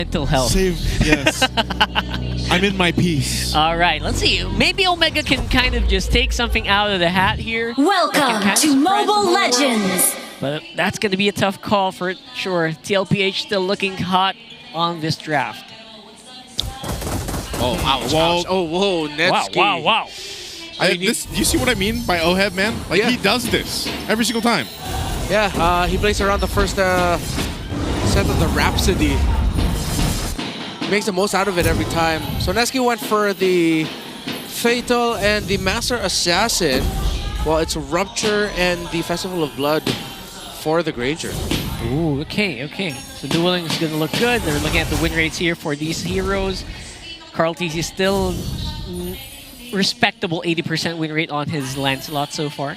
Mental health. Yes. I'm in my piece. All right, let's see. Maybe Omega can kind of just take something out of the hat here. Welcome to Mobile Legends. But that's going to be a tough call for sure. TLPH still looking hot on this draft. Oh, ouch. Oh, whoa, Netsky. Wow. You see what I mean by OHEB, man? Like, he does this every single time. Yeah, he plays around the first set of the Rhapsody. Makes the most out of it every time. So Netsky went for the Fatal and the Master Assassin. Well, it's Rupture and the Festival of Blood for the Granger. Ooh, okay. So dueling is going to look good. They're looking at the win rates here for these heroes. Carl TC is still respectable 80% win rate on his Lancelot so far.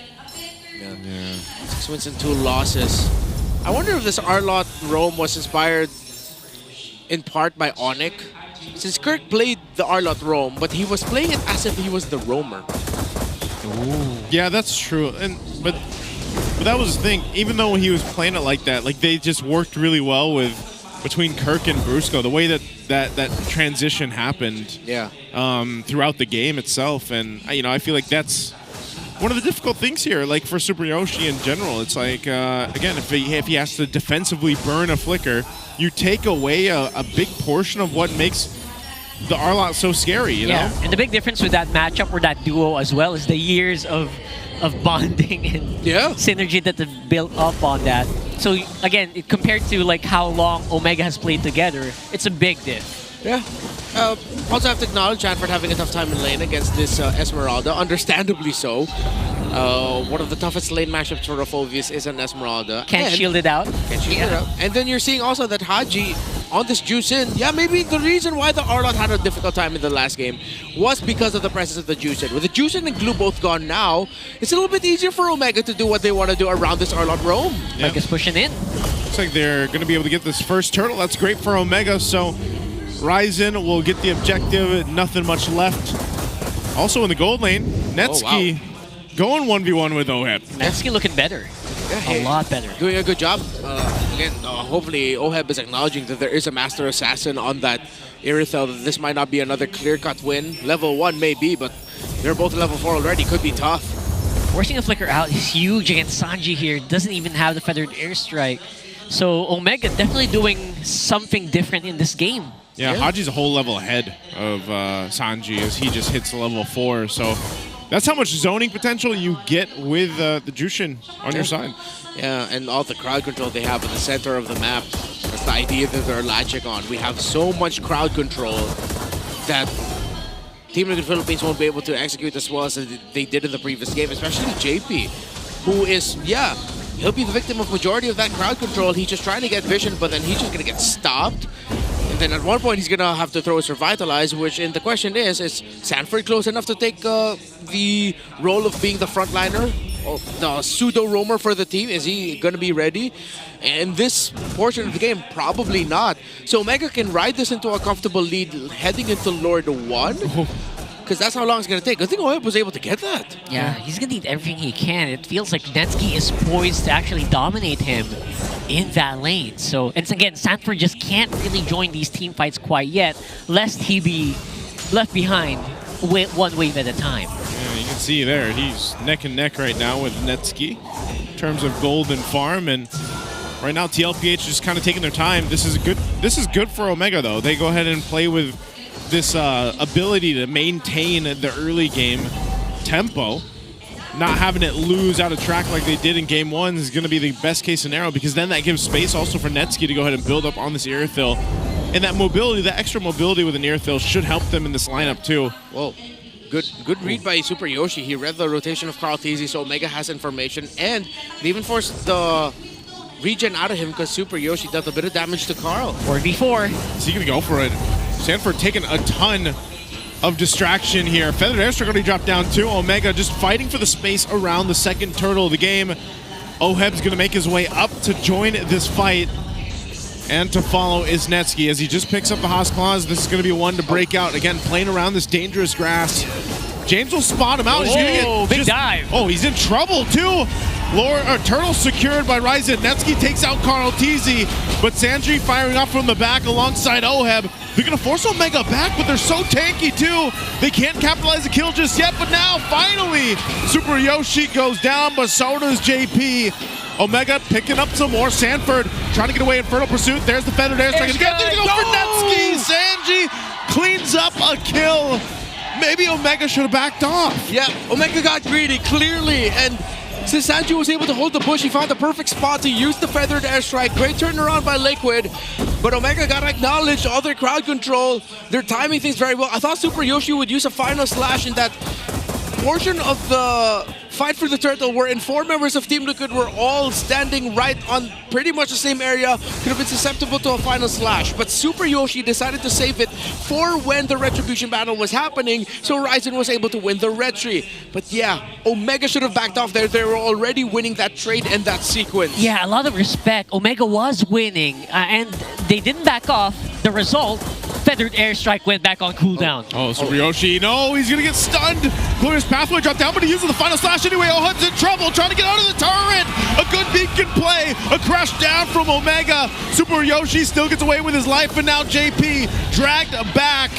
Yeah. 6 wins and 2 losses. I wonder if this Arlott roam was inspired in part by Onyx. Since Kirk played the Arlott roam, but he was playing it as if he was the roamer. Ooh. Yeah, that's true. But that was the thing. Even though he was playing it like that, like they just worked really well between Kirk and Brusco. The way that transition happened. Yeah. Throughout the game itself, and I feel like that's one of the difficult things here. Like for Super Yoshi in general, it's like again, if he has to defensively burn a flicker, you take away a big portion of what makes the Arlott so scary. You know? And the big difference with that matchup or that duo as well is the years of bonding and synergy that they've built up on that. So again, compared to like how long Omega has played together, it's a big diff. Yeah. Also have to acknowledge Hanford having a tough time in lane against this Esmeralda, understandably so. One of the toughest lane matchups for Phoveus is an Esmeralda. Can't shield it out. And then you're seeing also that Haji on this Juicin, maybe the reason why the Arlott had a difficult time in the last game was because of the presence of the Juicin. With the Juicin and Glue both gone now, it's a little bit easier for Omega to do what they want to do around this Arlott roam. Like it's pushing in. Looks like they're going to be able to get this first turtle. That's great for Omega, so Ryzen will get the objective, nothing much left. Also in the gold lane, Netsky going 1v1 with OHEB. Netsky looking better. A lot better. Doing a good job. Again, hopefully OHEB is acknowledging that there is a Master Assassin on that Irithel. This might not be another clear-cut win. Level 1 may be, but they're both level 4 already. Could be tough. Forcing a flicker out is huge against Sanji here. Doesn't even have the Feathered Airstrike. So Omega definitely doing something different in this game. Yeah, Haji's a whole level ahead of Sanji as he just hits level 4. So that's how much zoning potential you get with the Jushin on your side. Yeah, and all the crowd control they have in the center of the map. That's the idea that they're latching on. We have so much crowd control that Team Liquid Philippines won't be able to execute as well as they did in the previous game, especially JP, who is, he'll be the victim of majority of that crowd control. He's just trying to get vision, but then he's just going to get stopped. And then at one point, he's going to have to throw his Revitalize, which the question is Sanford close enough to take the role of being the frontliner, or the pseudo-roamer for the team? Is he going to be ready? And this portion of the game, probably not. So Omega can ride this into a comfortable lead heading into Lord 1. Because that's how long it's going to take. I think OHEB was able to get that. Yeah, he's going to need everything he can. It feels like Netsky is poised to actually dominate him in that lane. So, and again, Sanford just can't really join these team fights quite yet, lest he be left behind one wave at a time. Yeah, you can see there, he's neck and neck right now with Netsky in terms of gold and farm. And right now, TLPH is just kind of taking their time. This is good for Omega, though. They go ahead and play with this ability to maintain the early game tempo. Not having it lose out of track like they did in game 1 is going to be the best case scenario, because then that gives space also for Netsky to go ahead and build up on this Irithil. And that mobility, that extra mobility with an Irithil should help them in this lineup too. Whoa. Good read by Super Yoshi. He read the rotation of Carl Tizzy, so Omega has information. And they even forced the regen out of him because Super Yoshi dealt a bit of damage to Carl. 4v4. Is he going to go for it? Sanford taking a ton of distraction here. Feathered Airstrike already dropped down too. Omega just fighting for the space around the second turtle of the game. OHEB's going to make his way up to join this fight. And to follow is Netsky as he just picks up the Haas Claws. This is going to be one to break out. Again, playing around this dangerous grass. James will spot him out. He's going to get big dive. Oh, he's in trouble too. Turtle secured by Ryzen. Netsky takes out Carl TZ, but Sanji firing up from the back alongside Oheb. They're going to force Omega back, but they're so tanky too. They can't capitalize the kill just yet, but now finally Super Yoshi goes down, but so does JP. Omega picking up some more. Sanford trying to get away. Infernal Pursuit. There's the feathered airstrike. He's going to go for Netsky. Sanji cleans up a kill. Maybe Omega should have backed off. Yeah, Omega got greedy, clearly, and since Sanji was able to hold the bush, he found the perfect spot to use the feathered airstrike. Great turnaround by Liquid, but Omega got acknowledged all their crowd control. They're timing things very well. I thought Super Yoshi would use a final slash in that portion of the fight for the turtle wherein 4 members of Team Liquid were all standing right on pretty much the same area. Could have been susceptible to a final slash, but Super Yoshi decided to save it for when the Retribution battle was happening, so Ryzen was able to win the Retri. But yeah, Omega should have backed off there. They were already winning that trade and that sequence. Yeah, a lot of respect. Omega was winning, and they didn't back off. The result, feathered airstrike went back on cooldown. Oh, Super Yoshi, no, he's gonna get stunned. Glorious Pathway dropped down, but he uses the final slash anyway. Oheb's in trouble, trying to get out of the turret. A good beacon play, a crash down from Omega. Super Yoshi still gets away with his life, and now JP dragged back.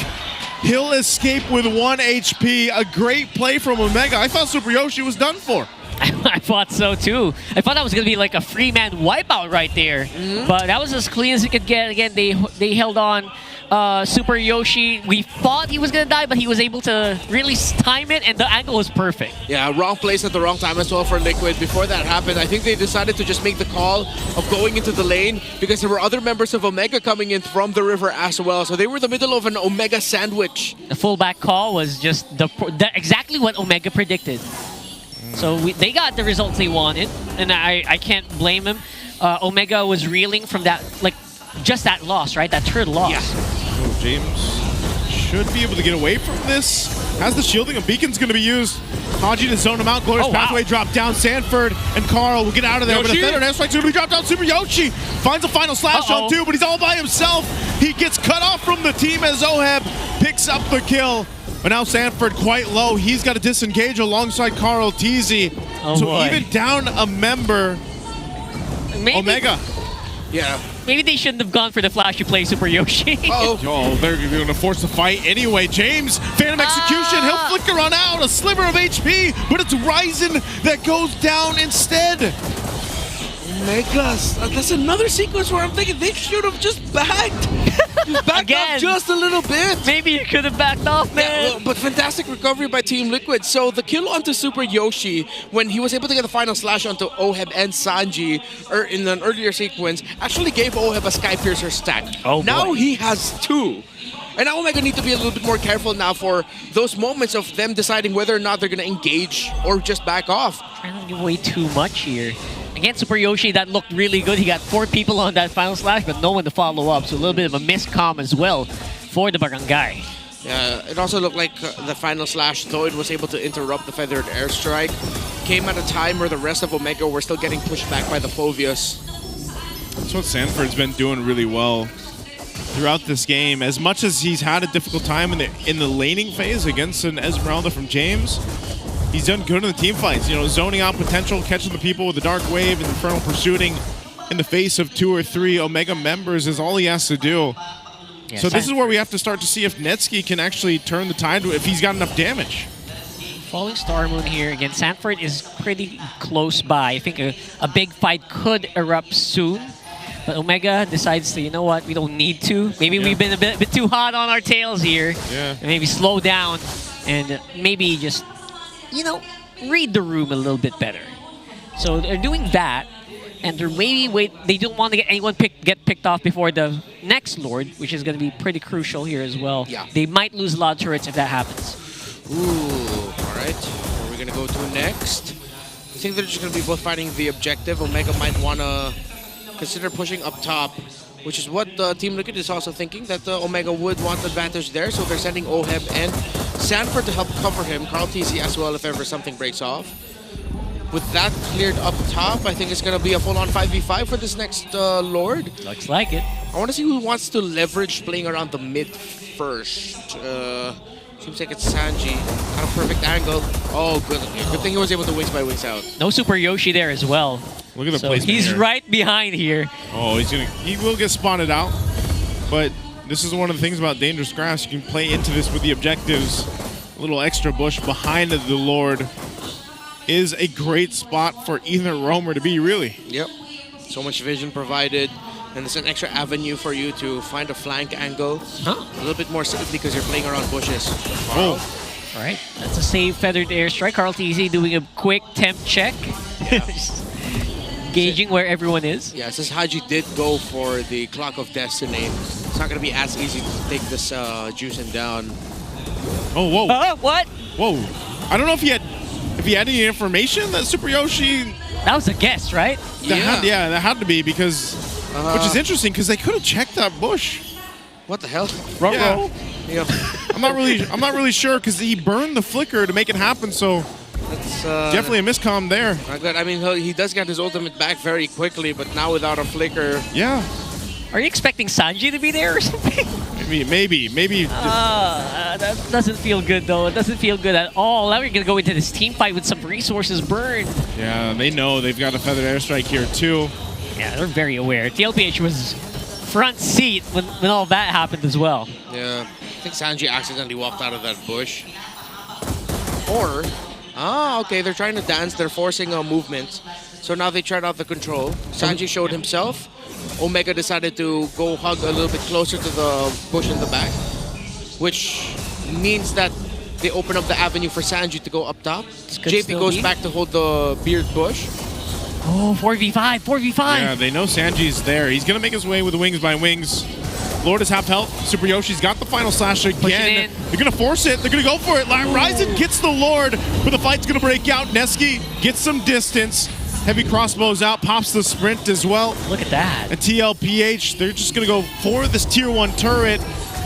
He'll escape with 1 HP. A great play from Omega. I thought Super Yoshi was done for. I thought so too. I thought that was going to be like a free-man wipeout right there. But that was as clean as it could get. Again, they held on. Super Yoshi, we thought he was going to die, but he was able to really time it, and the angle was perfect. Yeah, wrong place at the wrong time as well for Liquid. Before that happened, I think they decided to just make the call of going into the lane because there were other members of Omega coming in from the river as well. So they were in the middle of an Omega sandwich. The fullback call was just exactly what Omega predicted. So they got the results they wanted, and I can't blame him. Omega was reeling from that, like, just that loss, right? That third loss. Yeah. Oh, James should be able to get away from this. Has the shielding. A beacon's going to be used. Haji to zone him out. Glorious Pathway dropped down. Sanford and Carl will get out of there. Yoshi. But a feathered airstrike's going to be dropped down. Super Yoshi finds a final slash on 2, but he's all by himself. He gets cut off from the team as Oheb picks up the kill. But now Sanford quite low. He's got to disengage alongside Carl TZ. Oh, so boy. even down a member, Maybe, Omega. Yeah. Maybe they shouldn't have gone for the flashy play, Super Yoshi. Oh, they're going to force the fight anyway. James, Phantom Execution, he'll flicker on out, a sliver of HP, but it's Ryzen that goes down instead. Megas, that's another sequence where I'm thinking they should have just backed. Backed up just a little bit. Maybe you could have backed off, man. Yeah, but fantastic recovery by Team Liquid. So the kill onto Super Yoshi, when he was able to get the final slash onto Oheb and Sanji in an earlier sequence, actually gave Oheb a Sky Piercer stack. Oh, now boy. he has 2. And now Omega need to be a little bit more careful now for those moments of them deciding whether or not they're going to engage or just back off. Trying to give away too much here. Again, Super Yoshi, that looked really good. He got 4 people on that final slash, but no one to follow up. So a little bit of a miscomm as well for the Barangay. Yeah, it also looked like the final slash, though it was able to interrupt the feathered airstrike, came at a time where the rest of Omega were still getting pushed back by the Phovius. That's what Sanford's been doing really well throughout this game. As much as he's had a difficult time in the laning phase against an Esmeralda from James, he's done good in the team fights. You know, zoning out potential, catching the people with the Dark Wave and Infernal Pursuing in the face of 2 or 3 Omega members is all he has to do. Yeah, so this is where we have to start to see if Netsky can actually turn the tide, if he's got enough damage. Falling Star Moon here. Again, Sanford is pretty close by. I think a big fight could erupt soon. But Omega decides to, you know what, we don't need to. Maybe we've been a bit too hot on our tails here. Yeah. And maybe slow down and maybe just, you know, read the room a little bit better. So they're doing that, and they're they don't want to get anyone get picked off before the next Lord, which is going to be pretty crucial here as well. Yeah. They might lose a lot of turrets if that happens. Ooh, alright. Where are we going to go to next? I think they're just going to be both fighting the objective. Omega might want to consider pushing up top, which is what Team Liquid is also thinking, that Omega would want the advantage there. So they're sending Oheb and Sanford to help cover him. Carl TZ as well if ever something breaks off. With that cleared up top, I think it's going to be a full-on 5v5 for this next Lord. Looks like it. I want to see who wants to leverage playing around the mid first. Seems like it's Sanji. Kind of perfect angle. Oh, good. Good thing he was able to wings by wings out. No Super Yoshi there as well. Look at the So placement he's here. right behind here. Oh, he will get spotted out. But this is one of the things about Dangerous Grass. You can play into this with the objectives. A little extra bush behind the Lord is a great spot for either roamer to be, really. Yep. So much vision provided. And it's an extra avenue for you to find a flank angle. Huh? A little bit more safely because you're playing around bushes. Oh, All right, that's a safe feathered airstrike. Carl TZ doing a quick temp check. Just gauging where everyone is. Yeah, since Haji did go for the Clock of Destiny, it's not going to be as easy to take this Juicing down. oh, whoa, What? whoa! I don't know if he had any information that Super Yoshi. That was a guess, right? That had to be because, which is interesting because they could have checked that bush. What the hell? Yeah. Yeah. I'm not really sure because he burned the flicker to make it happen. So That's definitely a miscomm there. not good. I mean, he does get his ultimate back very quickly, but now without a flicker. Yeah, Are you expecting Sanji to be there or something? maybe. That doesn't feel good, though. It doesn't feel good at all. Now we're going to go into this team fight with some resources burned. Yeah, they know they've got a feathered airstrike here too. Yeah, they're very aware. TLPH was front seat when all that happened as well. Yeah, I think Sanji accidentally walked out of that bush. Or, okay, they're trying to dance. They're forcing a movement. So now they tried out the control. Sanji showed himself. Omega decided to go hug a little bit closer to the bush in the back, which means that they open up the avenue for Sanji to go up top. could JP still goes be. back to hold the beard bush. Oh, 4v5, 4v5. Yeah, they know Sanji's there. He's gonna make his way with the wings by wings. Lord is half health. Super Yoshi's got the final slash again. in. They're gonna force it. They're gonna go for it. Ryzen gets the Lord, but the fight's gonna break out. Neski gets some distance. Heavy crossbows out, pops the sprint as well. Look at that. And TLPH, they're just gonna go for this tier 1 turret.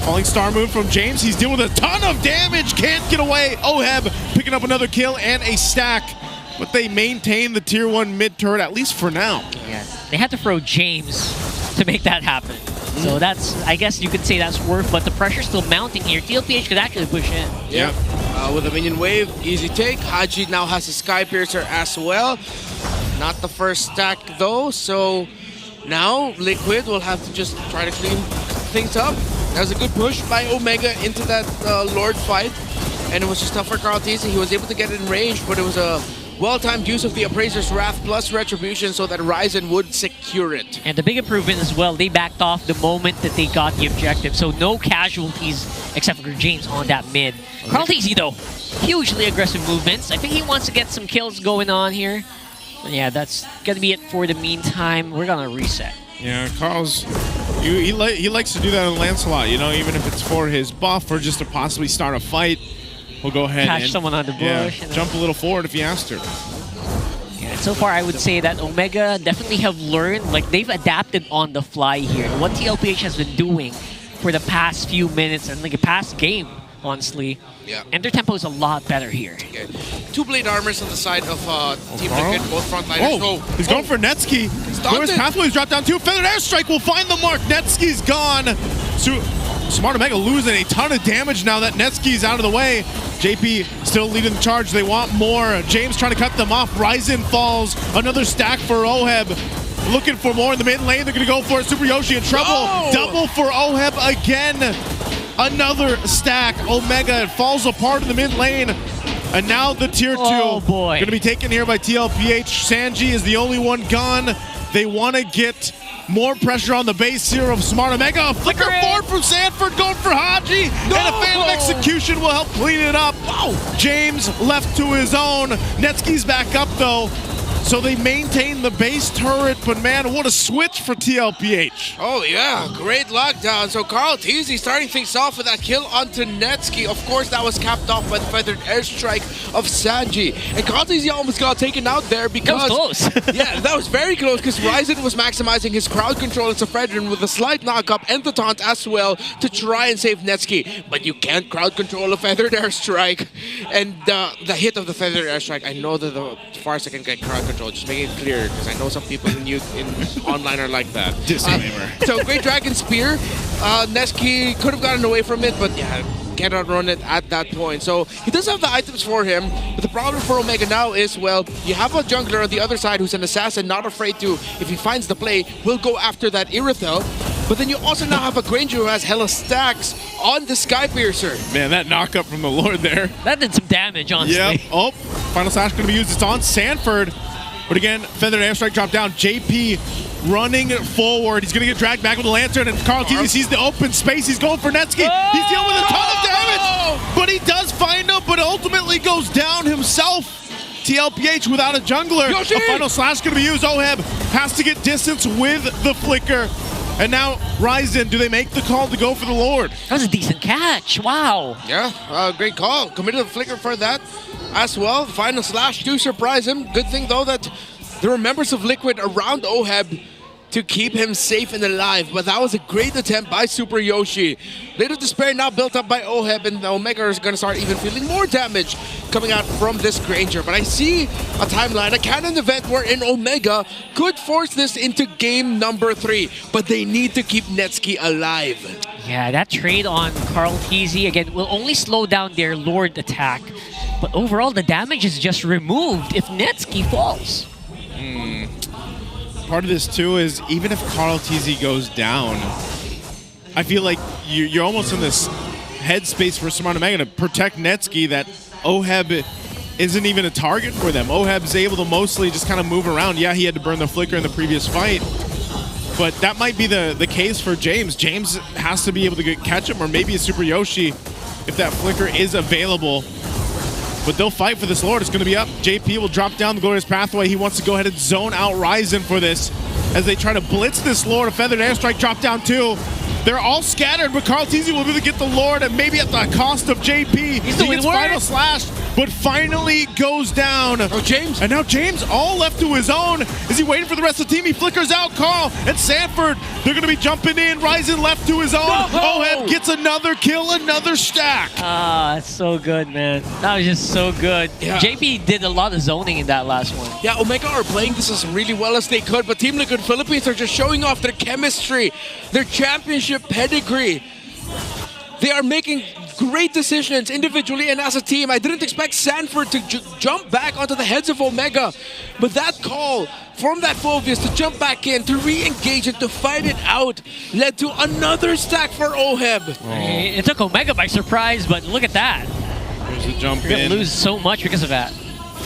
Falling star move from James. He's dealing with a ton of damage. Can't get away. Oheb picking up another kill and a stack. But they maintain the tier 1 mid turret, at least for now. Yeah, they had to throw James to make that happen. So that's, I guess you could say that's worth, but the pressure's still mounting here. TLPH could actually push in. Yep. With a minion wave, easy take. Haji now has a Sky Piercer as well. Not the first stack though, so now Liquid will have to just try to clean things up. That was a good push by Omega into that Lord fight, and it was just tough for Carl Tese. He was able to get in range, but it was a well-timed use of the Appraiser's Wrath plus Retribution so that Ryzen would secure it. And the big improvement as well, they backed off the moment that they got the objective. So no casualties except for James on that mid. Carl Tese though, hugely aggressive movements. I think he wants to get some kills going on here. But yeah, that's gonna be it for the meantime. We're gonna reset. Yeah, Carl's, he likes to do that on Lancelot, you know, even if it's for his buff or just to possibly start a fight. We'll go ahead Catch and someone on the bush. yeah, And jump a little forward if he has to. yeah, so far I would say that Omega definitely have learned, like they've adapted on the fly here. What TLPH has been doing for the past few minutes and like the past game, honestly. Yeah. And their tempo is a lot better here. Okay. Two blade armors on the side of Team Carl? Liquid, both frontliners. Oh, he's going for Netsky. Lewis Pathways dropped down 2. Feathered Airstrike will find the mark. Netsky's gone. Smart Omega losing a ton of damage now that Netsky's out of the way. JP still leading the charge. They want more. James trying to cut them off. Ryzen falls. Another stack for Oheb. Looking for more in the mid lane. They're going to go for it. Super Yoshi in trouble. Oh! Double for Oheb again. Another stack. Omega falls apart in the mid lane. And now the tier 2 Oh, boy. going to be taken here by TLPH. Sanji is the only one gone. They want to get more pressure on the base here of Smart Omega. A flicker forward from Sanford going for Haji. And a Phantom Execution will help clean it up. Wow. James left to his own. Netsky's back up though. So they maintain the base turret, but man, what a switch for TLPH. Oh yeah, great lockdown. So Carl Tese starting things off with that kill onto Netsky. Of course, that was capped off by the feathered airstrike of Sanji. And Carl Tese almost got taken out there because... That was close. Yeah, that was very close because Ryzen was maximizing his crowd control as a Fredrin with a slight knock-up and the taunt as well to try and save Netsky. But you can't crowd control a feathered airstrike. And the hit of the feathered airstrike, I know that the Farsa can get crowd control. Just making it clear, because I know some people in online are like that. Disclaimer. So great Dragon Spear. Netsky could have gotten away from it, but yeah, cannot run it at that point. So he does have the items for him, but the problem for Omega now is, well, you have a jungler on the other side who's an assassin, not afraid to, if he finds the play, will go after that Irithel. But then you also now have a Granger who has hella stacks on the Sky Piercer. Man, that knockup from the Lord there. That did some damage, honestly. Yep. Oh, final slash going to be used. It's on Sanford. But again, Feathered Airstrike dropped down. JP running forward. He's going to get dragged back with the Lantern, and Carl Teasy sees the open space. He's going for Netsky. He's dealing with a ton of damage, but he does find him, but ultimately goes down himself. TLPH without a jungler. Yoshi! A final slash going to be used. Oheb has to get distance with the flicker. And now Ryzen, do they make the call to go for the Lord? That was a decent catch. Wow. Yeah, great call. Committed the flicker for that as well. Final slash to surprise him. Good thing though that there were members of Liquid around Oheb to keep him safe and alive, but that was a great attempt by Super Yoshi. Blade of Despair now built up by Oheb, and Omega is going to start even feeling more damage coming out from this Granger. But I see a timeline, a canon event wherein Omega could force this into game number 3, but they need to keep Netsky alive. Yeah, that trade on Carl Teasy, again, will only slow down their Lord attack. But overall, the damage is just removed if Netsky falls. Part of this too is even if Carl TZ goes down, I feel like you're almost in this headspace for Smart Omega to protect Netsky that Oheb isn't even a target for them. Oheb's able to mostly just kind of move around. Yeah, he had to burn the flicker in the previous fight, but that might be the case for James. James has to be able to catch him, or maybe a Super Yoshi if that flicker is available. But they'll fight for this Lord. It's going to be up. JP will drop down the Glorious Pathway. He wants to go ahead and zone out Ryzen for this as they try to blitz this Lord. A Feathered Airstrike drop down too. They're all scattered, but Carl Teasy will be able to get the Lord, and maybe at the cost of JP. He gets final slash, but finally goes down. Oh, James. And now James all left to his own. Is he waiting for the rest of the team? He flickers out. Carl and Sanford, they're going to be jumping in. Ryzen left to his own. Oheb gets another kill, another stack. Ah, it's so good, man. That was just so good. Yeah. JP did a lot of zoning in that last one. Yeah, Omega are playing this as really well as they could, but Team Liquid Philippines are just showing off their chemistry, their championship pedigree. They are making great decisions individually and as a team. I didn't expect Sanford to jump back onto the heads of Omega, but that call from that Phobius to jump back in, to re-engage and to fight it out led to another stack for Oheb. It took Omega by surprise, but look at that. There's a jump You're in. gonna lose so much because of that.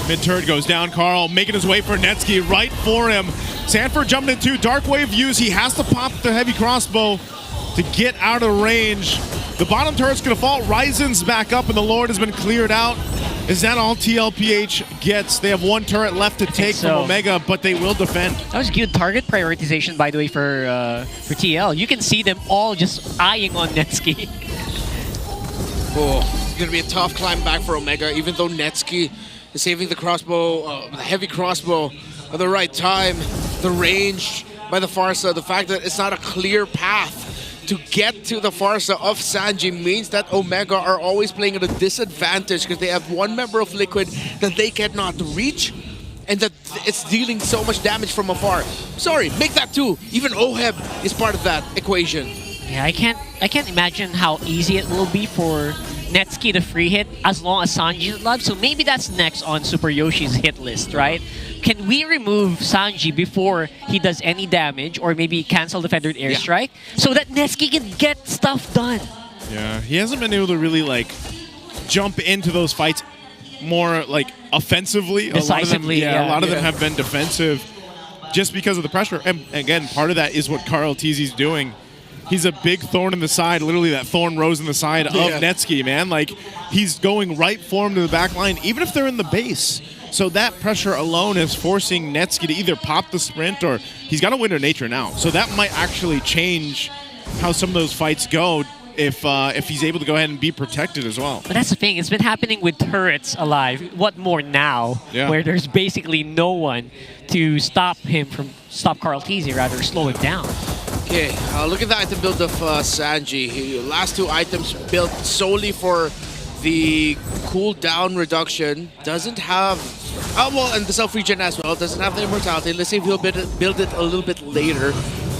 Mid-turret goes down. Carl making his way for Netsky right for him. Sanford jumping into Dark Wave use. He has to pop the heavy crossbow to get out of range. The bottom turret's going to fall. Ryzen's back up, and the Lord has been cleared out. Is that all TLPH gets? They have one turret left to take from Omega, but they will defend. That was good target prioritization, by the way, for TL. You can see them all just eyeing on Netsky. Oh, it's going to be a tough climb back for Omega, even though Netsky is saving the crossbow, the heavy crossbow at the right time. The range by the Farsa, the fact that it's not a clear path to get to the Farsa of Sanji means that Omega are always playing at a disadvantage because they have one member of Liquid that they cannot reach, and that it's dealing so much damage from afar. Sorry, make that two. Even Oheb is part of that equation. Yeah, I can't imagine how easy it will be for Netsky to free hit as long as Sanji is alive. So maybe that's next on Super Yoshi's hit list, right? Can we remove Sanji before he does any damage, or maybe cancel the Feathered Airstrike so that Netsky can get stuff done? Yeah, he hasn't been able to really like jump into those fights more like offensively. Decisively, a lot of them have been defensive just because of the pressure. And again, part of that is what Carl Teasy's doing. He's a big thorn in the side, literally that thorn rose in the side of Netsky, man. Like, he's going right for him to the back line, even if they're in the base. So that pressure alone is forcing Netsky to either pop the sprint, or he's got a Winter Nature now. So that might actually change how some of those fights go if he's able to go ahead and be protected as well. But that's the thing, it's been happening with turrets alive. What more now, where there's basically no one to stop Carl Teasy, rather, slow him down. Okay, look at the item build of Sanji. Last two items built solely for the cooldown reduction. Doesn't have... and the self-regen as well. Doesn't have the immortality. Let's see if he'll build it a little bit later.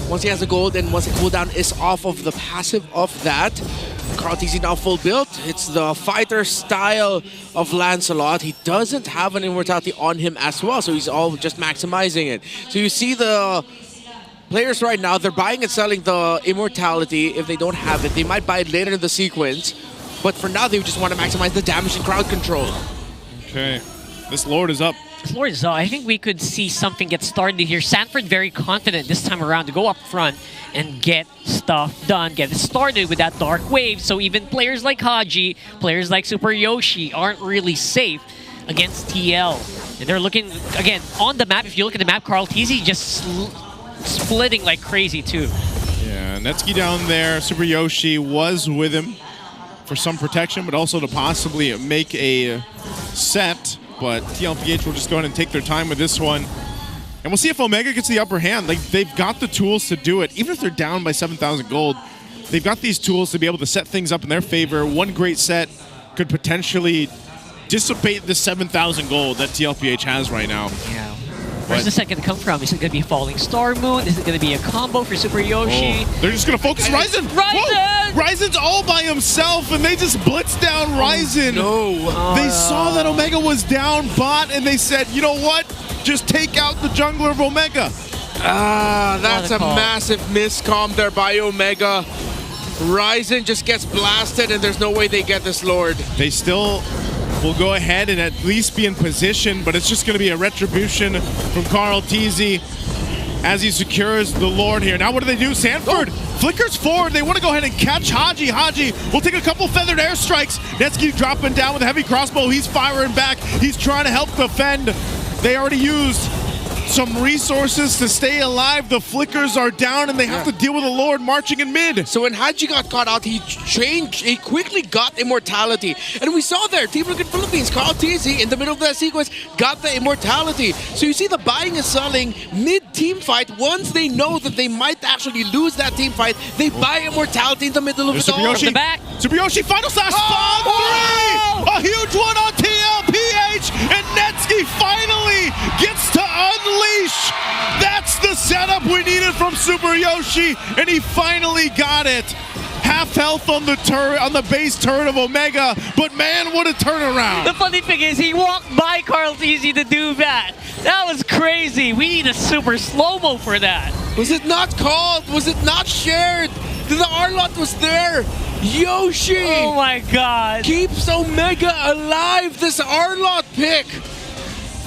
Once he has the gold and once the cooldown is off of the passive of that. Carl TZ now full built. It's the fighter style of Lancelot. He doesn't have an immortality on him as well, so he's all just maximizing it. So you see the players right now, they're buying and selling the immortality. If they don't have it, they might buy it later in the sequence. But for now, they just want to maximize the damage and crowd control. Okay. This Lord is up. Lord, so I think we could see something get started here. Sanford very confident this time around to go up front and get stuff done, get it started with that Dark Wave. So even players like Haji, players like Super Yoshi aren't really safe against TL. And they're looking, again, on the map. If you look at the map, Carl TZ just splitting like crazy too. Yeah, Netsky down there. Super Yoshi was with him for some protection, but also to possibly make a set. But TLPH will just go ahead and take their time with this one. And we'll see if Omega gets the upper hand. Like, they've got the tools to do it. Even if they're down by 7,000 gold, they've got these tools to be able to set things up in their favor. One great set could potentially dissipate the 7,000 gold that TLPH has right now. Yeah. Where's the set going to come from? Is it going to be Falling Star Moon? Is it going to be a combo for Super Yoshi? Oh, they're just going to focus Ryzen. Ryzen! Ryzen's all by himself, and they just blitzed down Ryzen. No. They saw that Omega was down bot, and they said, you know what? Just take out the jungler of Omega. Ah, that's a call. massive miscomm there by Omega. Ryzen just gets blasted, and there's no way they get this Lord. They still will go ahead and at least be in position, but it's just going to be a retribution from Carl TZ as he secures the Lord here. Now what do they do? Sanford flickers forward. They want to go ahead and catch Haji. Haji will take a couple feathered airstrikes. Netsky dropping down with a heavy crossbow. He's firing back. He's trying to help defend. They already used some resources to stay alive. The flickers are down, and they have to deal with the Lord marching in mid. So when Haji got caught out, he quickly got immortality. And we saw there, Team Liquid Philippines, Carl TZ, in the middle of that sequence, got the immortality. So you see the buying and selling mid-team fight. Once they know that they might actually lose that team fight, they buy immortality in the middle of it all. From the back. Super Yoshi, final slash spawn 3! A huge one on TLPH, and Netsky finally gets to unleash. That's the setup we needed from Super Yoshi, and he finally got it. Half health on the turret, on the base turret of Omega, but man, what a turnaround. The funny thing is, he walked by Carl TZ to do that. That was crazy. We need a super slow-mo for that. Was it not called? Was it not shared? The Arlot was there. Yoshi! Oh my god. Keeps Omega alive, this Arlot pick.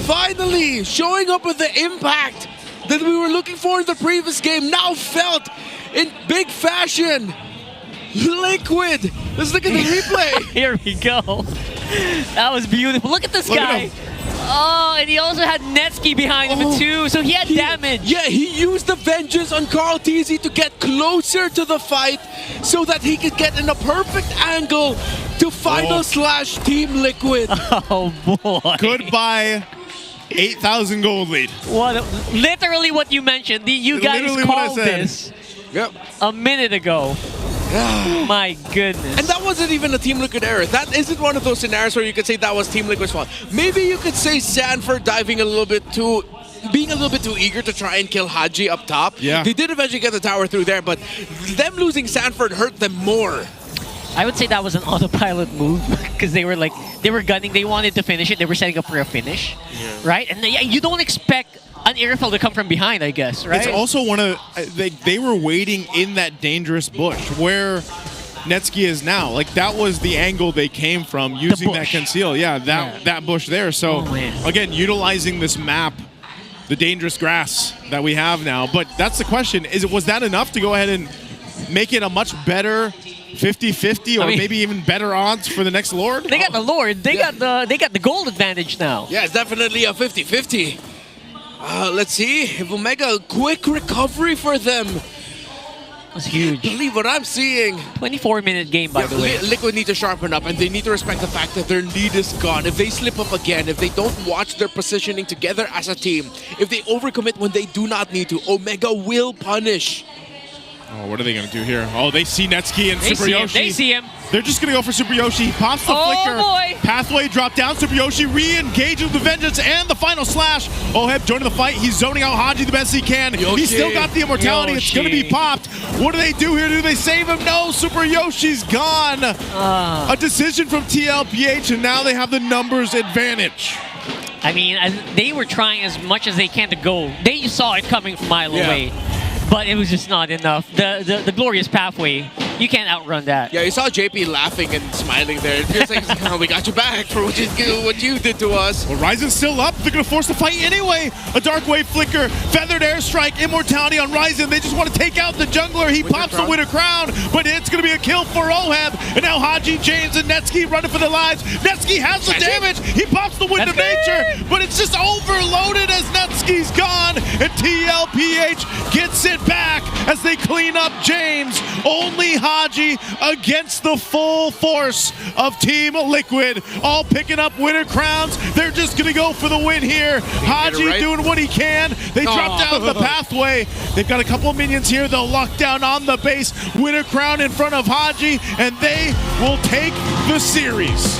Finally, showing up with the impact that we were looking for in the previous game, now felt in big fashion. Liquid. Let's look at the replay. Here we go. That was beautiful. Look at this guy. Oh, and he also had Netsky behind him too, so he had damage. Yeah, he used the vengeance on Carl TZ to get closer to the fight so that he could get in a perfect angle to final slash Team Liquid. Oh boy. Goodbye. 8,000 gold lead. Literally what you mentioned. You guys Literally what I called said. this Yep. a minute ago. My goodness. And that wasn't even a Team Liquid error. That isn't one of those scenarios where you could say that was Team Liquid's fault. Maybe you could say Sanford diving a little bit too, being a little bit too eager to try and kill Haji up top. Yeah. They did eventually get the tower through there, but them losing Sanford hurt them more. I would say that was an autopilot move because they were gunning, they wanted to finish it, they were setting up for a finish, right? And you don't expect an airfill to come from behind, I guess, right? It's also one of, they were waiting in that dangerous bush where Netsky is now. Like, that was the angle they came from, using that conceal. Yeah, that bush there. So, again, utilizing this map, the dangerous grass that we have now. But that's the question, was that enough to go ahead and make it a much better 50-50 or maybe even better odds for the next Lord? They got the Lord. They got the gold advantage now. Yeah, it's definitely a 50-50. Let's see if Omega, quick recovery for them. That's huge. Believe what I'm seeing. 24-minute game, by the way. Liquid need to sharpen up, and they need to respect the fact that their lead is gone. If they slip up again, if they don't watch their positioning together as a team, if they overcommit when they do not need to, Omega will punish. Oh, what are they going to do here? Oh, they see Netsuki and They Super see him. Yoshi. They see him. They're just going to go for Super Yoshi. He pops the flicker. Boy. Pathway drop down. Super Yoshi re-engages the vengeance and the final slash. Oheb joining the fight. He's zoning out Haji the best he can. Yoshi. He's still got the immortality. It's going to be popped. What do they do here? Do they save him? No. Super Yoshi's gone. A decision from TLPH, and now they have the numbers advantage. I mean, they were trying as much as they can to go. They saw it coming from a mile away, but it was just not enough. The glorious pathway, you can't outrun that. Yeah, you saw JP laughing and smiling there. It feels like, oh, we got you back for what you did to us. Well, Ryzen's still up. They're going to force the fight anyway. A Dark Wave Flicker, Feathered Airstrike, Immortality on Ryzen. They just want to take out the jungler. He pops the Winter Crown, but it's going to be a kill for Oheb. And now Haji, James, and Netsuki running for their lives. Netsuki has the damage. He pops the Wind of Nature, but it's just overloaded as Netsuki's gone. And TLPH gets it back as they clean up James. Only Haji against the full force of Team Liquid, all picking up Winter Crowns. They're just going to go for the win here. Haji doing what he can. They drop down the pathway. They've got a couple of minions here. They'll lock down on the base. Winter Crown in front of Haji, and they will take the series.